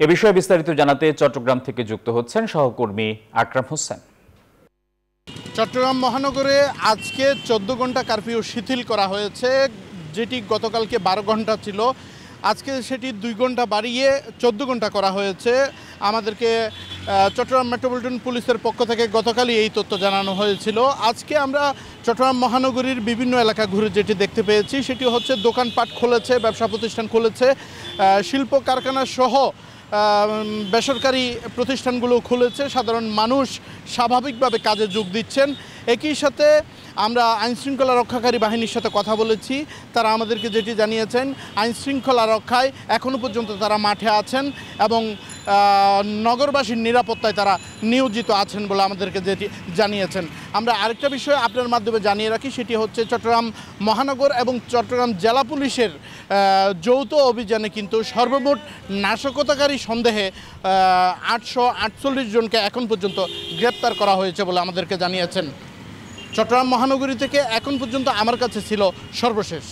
এ বিষয়ে বিস্তারিত জানাতে চট্টগ্রাম থেকে যুক্ত হচ্ছেন সহকর্মী আকরাম হোসেন। চট্টগ্রাম মহানগরে আজকে 14 ঘন্টা কারফিউ শিথিল করা হয়েছে, যেটি গতকালকে 12 ঘন্টা ছিল। আজকে সেটি 2 ঘন্টা বাড়িয়ে 14 ঘন্টা করা হয়েছে। আমাদেরকে চট্টগ্রাম মেট্রোপলিটন পুলিশের পক্ষ থেকে গতকালই এই তথ্য জানানো হয়েছিল। আজকে আমরা চট্টগ্রাম মহানগরীর বিভিন্ন এলাকা ঘুরে যেটি দেখতে পেয়েছি সেটি হচ্ছে দোকানপাট খুলেছে, ব্যবসা প্রতিষ্ঠান খুলেছে, শিল্প কারখানা সহ বেসরকারি প্রতিষ্ঠানগুলো খুলেছে। সাধারণ মানুষ স্বাভাবিকভাবে কাজে যোগ দিচ্ছেন। একই সাথে আমরা আইনশৃঙ্খলা রক্ষাকারী বাহিনীর সাথে কথা বলেছি। তারা আমাদেরকে যেটি জানিয়েছেন, আইনশৃঙ্খলা রক্ষায় এখনও পর্যন্ত তারা মাঠে আছেন এবং নগরবাসীর নিরাপত্তায় তারা নিয়োজিত আছেন বলে আমাদেরকে যেটি জানিয়েছেন। আমরা আরেকটা বিষয় আপনার মাধ্যমে জানিয়ে রাখি, সেটি হচ্ছে চট্টগ্রাম মহানগর এবং চট্টগ্রাম জেলা পুলিশের যৌথ অভিযানে কিন্তু সর্বমোট নাশকতাকারী সন্দেহে 848 জনকে এখন পর্যন্ত গ্রেপ্তার করা হয়েছে বলে আমাদেরকে জানিয়েছেন। চট্টগ্রাম মহানগরী থেকে এখন পর্যন্ত আমার কাছে ছিল সর্বশেষ।